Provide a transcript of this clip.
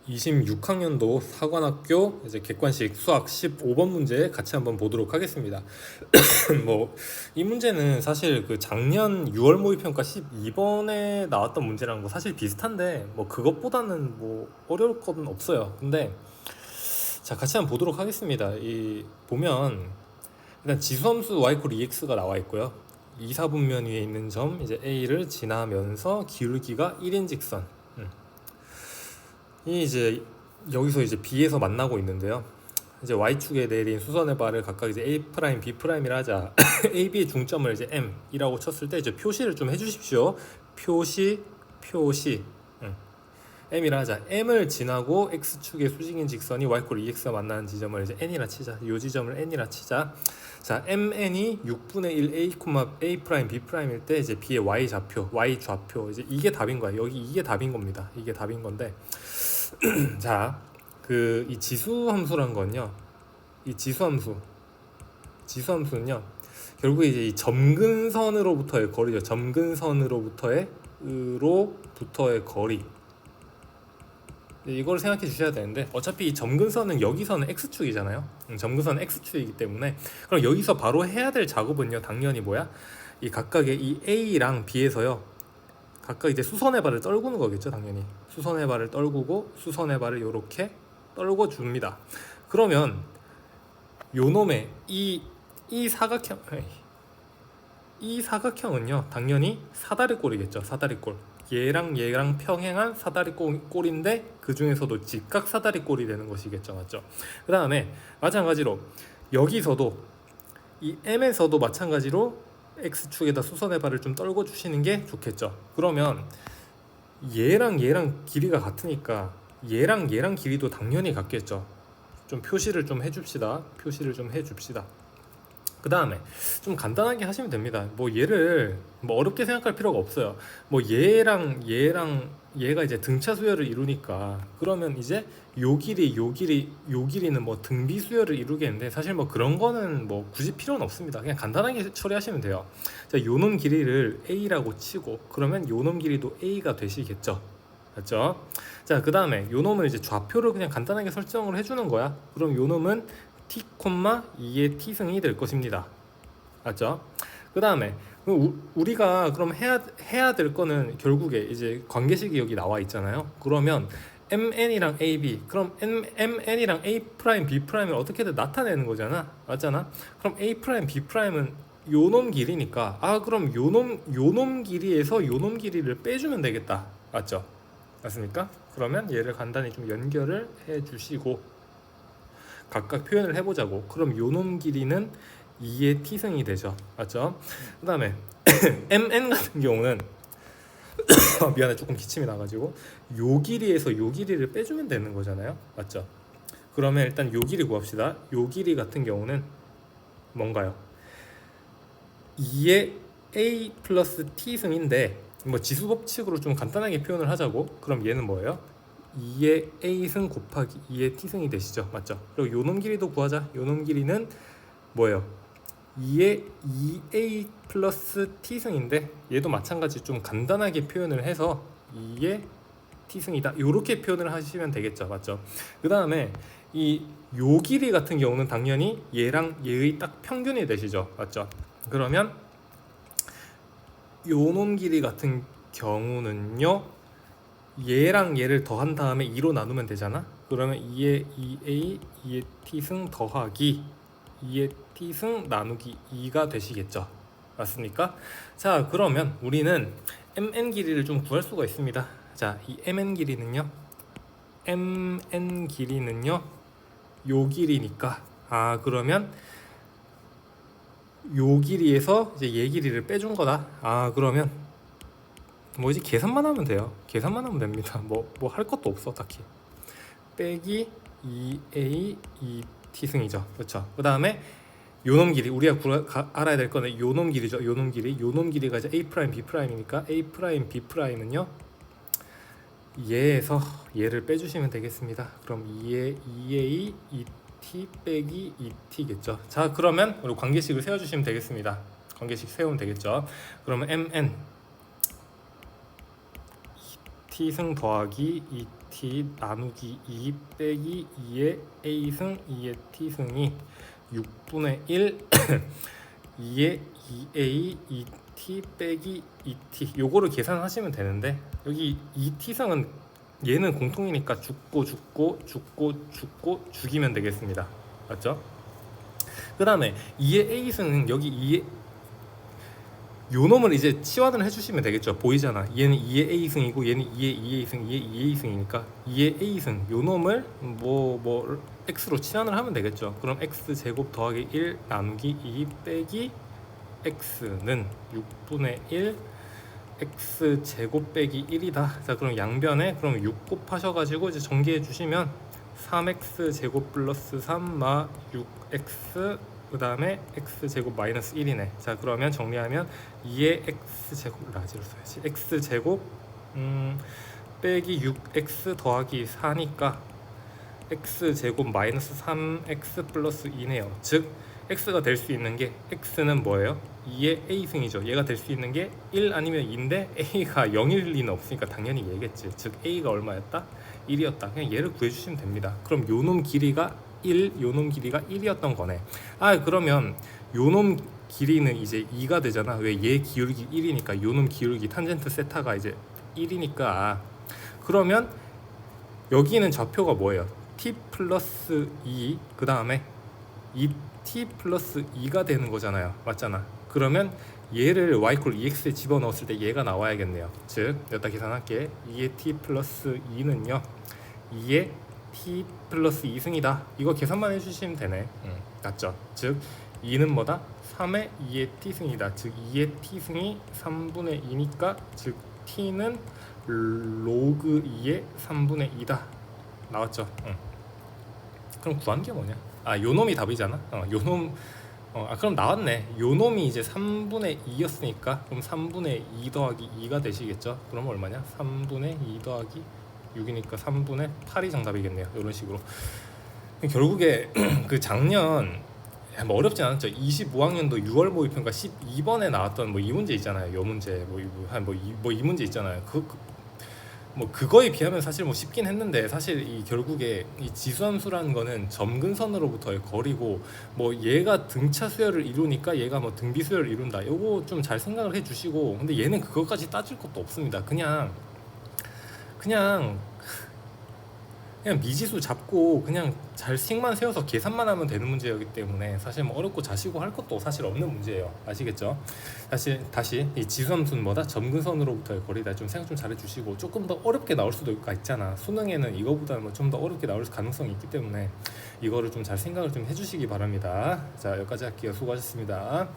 26학년도 사관학교 이제 객관식 수학 15번 문제 같이 한번 보도록 하겠습니다. 뭐 이 문제는 사실 그 작년 6월 모의평가 12번에 나왔던 문제랑 뭐 사실 비슷한데 뭐 그것보다는 뭐 어려울 건 없어요. 근데 자, 같이 한번 보도록 하겠습니다. 이 보면 일단 지수함수 y = 2x가 나와 있고요. 2, 4분면 위에 있는 점 이제 a를 지나면서 기울기가 1인 직선. 이 이제 여기서 이제 B에서 만나고 있는데요. 이제 Y축에 내린 수선의 발을 각각 이제 A 프라임, B 프라임이라 하자. A, B의 중점을 이제 M이라고 쳤을 때 이제 표시를 좀 해주십시오. 표시. M이라 하자. M을 지나고 X축의 수직인 직선이 Y = 2X가 만나는 지점을 이제 N이라 치자. 이 지점을 N이라 치자. 자, MN이 6분의 1 A, A 프라임, B 프라임일 때 이제 B의 Y 좌표, Y 좌표 이제 이게 답인 거야. 여기 이게 답인 겁니다. 이게 답인 건데. 자, 그 이 지수함수란 건요. 이 지수함수는요. 결국 이제 이 점근선으로부터의 거리죠. 점근선으로부터의 거리. 이걸 생각해 주셔야 되는데 어차피 이 점근선은 여기서는 x축이잖아요. 점근선은 x축이기 때문에 그럼 여기서 바로 해야 될 작업은요. 당연히 뭐야? 이 각각의 이 A랑 B에서요. 각각 이제 수선의 발을 떨구는 거겠죠. 당연히 수선의 발을 떨구고 수선의 발을 이렇게 떨궈 줍니다. 그러면 요놈의 이 사각형은요. 당연히 사다리꼴이겠죠. 사다리꼴. 얘랑 평행한 사다리꼴인데 그 중에서도 직각 사다리꼴이 되는 것이겠죠. 맞죠? 그 다음에 마찬가지로 여기서도 이 M에서도 마찬가지로 X축에다 수선의 발을 좀 떨궈 주시는 게 좋겠죠. 그러면 얘랑 길이가 같으니까 얘랑 길이도 당연히 같겠죠. 좀 표시를 좀 해줍시다. 그 다음에 좀 간단하게 하시면 됩니다. 뭐 얘를 뭐 어렵게 생각할 필요가 없어요. 뭐 얘랑 얘가 이제 등차 수열을 이루니까 그러면 이제 요 길이는 뭐 등비 수열을 이루겠는데 사실 뭐 그런 거는 뭐 굳이 필요는 없습니다. 그냥 간단하게 처리하시면 돼요. 자, 요놈 길이를 A라고 치고 그러면 요놈 길이도 A가 되시겠죠. 맞죠? 자, 그 다음에 요놈을 이제 좌표를 그냥 간단하게 설정을 해주는 거야. 그럼 요놈은 t, 2의 t승이 될 것입니다. 맞죠? 그 다음에 우리가 그럼 해야 될 거는 결국에 이제 관계식이 여기 나와 있잖아요. 그러면 MN이랑 AB, 그럼 MN이랑 A 프라임, B 프라임을 어떻게든 나타내는 거잖아. 맞잖아? 그럼 A 프라임, B 프라임은 요놈 길이니까 그럼 요놈 길이에서 요놈 길이를 빼주면 되겠다. 맞죠? 맞습니까? 그러면 얘를 간단히 좀 연결을 해주시고 각각 표현을 해보자고. 그럼 요놈 길이는 2의 t승이 되죠. 맞죠? 그 다음에 mn 같은 경우는 미안해, 조금 기침이 나가지고 요 길이에서 요 길이를 빼주면 되는 거잖아요. 맞죠? 그러면 일단 요 길이 구합시다. 요 길이 같은 경우는 뭔가요? 2의 a 플러스 t승인데 뭐 지수법칙으로 좀 간단하게 표현을 하자고. 그럼 얘는 뭐예요? 2의 a승 곱하기 2의 t승이 되시죠. 맞죠? 그리고 요놈 길이도 구하자. 요놈 길이는 뭐예요? 2의 2a 플러스 t승인데 얘도 마찬가지 좀 간단하게 표현을 해서 2의 t승이다. 이렇게 표현을 하시면 되겠죠. 맞죠? 그 다음에 요 길이 같은 경우는 당연히 얘랑 얘의 딱 평균이 되시죠. 맞죠? 그러면 요놈 길이 같은 경우는요, 얘랑 얘를 더한 다음에 2로 나누면 되잖아. 그러면 2의 2a 2의 t승 더하기 2의 t승 나누기 2가 되시겠죠. 맞습니까? 자, 그러면 우리는 mn 길이를 좀 구할 수가 있습니다. 자, 이 mn 길이는요 요 길이니까 그러면 요 길이에서 이제 얘 길이를 빼준 거다. 그러면 뭐지? 계산만 하면 돼요. 계산만 하면 됩니다. 뭐 할 것도 없어 딱히. 빼기 2a 2t승이죠. 그렇죠? 그 다음에 요놈 길이 우리가 알아야 될 거는 요놈 길이죠. 요놈 길이가 이제 a 프라임 b 프라임이니까 a 프라임 b 프라임은요 얘에서 얘를 빼주시면 되겠습니다. 그럼 2a 2t 빼기 2t겠죠. 자, 그러면 우리 관계식을 세워주시면 되겠습니다. 관계식 세우면 되겠죠. 그러면 mn t승 더하기 t 나누기 2 빼기 2의 a승 2의 t승이 6분의 1 2의 2a 2t 빼기 2t 요거를 계산하시면 되는데, 여기 2t승은 얘는 공통이니까 죽고 죽이면 되겠습니다. 맞죠? 그 다음에 2의 a승은 여기 2의 요 놈을 이제 치환을 해주시면 되겠죠. 보이잖아. 얘는 2의 a승이고 얘는 2의 2a승 2의 2a승이니까 2의 a승 요 놈을 뭐 x로 치환을 하면 되겠죠. 그럼 x제곱 더하기 1 나누기 2 빼기 x는 6분의 1 x제곱 빼기 1이다. 자, 그럼 양변에 그럼 6 곱하셔가지고 이제 전개해 주시면 3x제곱 플러스 3 마 6x 그 다음에 x제곱 마이너스 1이네. 자, 그러면 정리하면 2의 x제곱 라지로 써야지. x제곱 빼기 6x 더하기 4니까 x제곱 마이너스 3x 플러스 2네요. 즉 x가 될 수 있는 게, x는 뭐예요? 2의 a승이죠. 얘가 될 수 있는 게 1 아니면 2인데 a가 0일 리는 없으니까 당연히 얘겠지. 즉 a가 얼마였다? 1이었다. 그냥 얘를 구해주시면 됩니다. 그럼 요놈 길이가 1, 요놈 길이가 1이었던 거네. 아, 그러면 요놈 길이는 이제 2가 되잖아. 왜? 얘 기울기 1이니까 요놈 기울기 탄젠트 세타가 이제 1이니까. 그러면 여기는 좌표가 뭐예요? t 플러스 2 그 다음에 2t 플러스 2가 되는 거잖아요. 맞잖아. 그러면 얘를 y 콜 ex에 집어넣었을 때 얘가 나와야겠네요. 즉 여기다 계산할게. 2의 t 플러스 2는요 2의 t 플러스 2승이다. 이거 계산만 해주시면 되네. 맞죠? 즉 2는 뭐다? 3의 2의 t승이다. 즉 2의 t승이 3분의 2니까 즉 t는 로그 2의 3분의 2다. 나왔죠? 그럼 구한 게 뭐냐? 아, 요놈이 답이잖아. 요놈 그럼 나왔네. 요놈이 이제 3분의 2였으니까 그럼 3분의 2 더하기 2가 되시겠죠? 그럼 얼마냐? 3분의 2 더하기 6이니까 3분의 8이 정답이겠네요. 이런 식으로. 결국에 그 작년 뭐 어렵진 않았죠. 25학년도 6월 모의평가 12번에 나왔던 뭐 이 문제 있잖아요. 요 문제 이 문제 있잖아요. 뭐 그거에 비하면 사실 뭐 쉽긴 했는데, 사실 이 결국에 이 지수함수라는 거는 점근선으로부터의 거리고, 뭐 얘가 등차 수열을 이루니까 얘가 뭐 등비 수열을 이룬다. 요거 좀 잘 생각을 해주시고, 근데 얘는 그것까지 따질 것도 없습니다. 그냥 미지수 잡고 그냥 잘 식만 세워서 계산만 하면 되는 문제이기 때문에 사실 뭐 어렵고 자시고 할 것도 사실 없는 문제예요. 아시겠죠? 다시 이 지수함수는 뭐다? 점근선으로부터의 거리다. 좀 생각 좀 잘해주시고, 조금 더 어렵게 나올 수도 있잖아. 수능에는 이거보다는 뭐 좀 더 어렵게 나올 가능성이 있기 때문에 이거를 좀 잘 생각을 좀 해주시기 바랍니다. 자, 여기까지 할게요. 수고하셨습니다.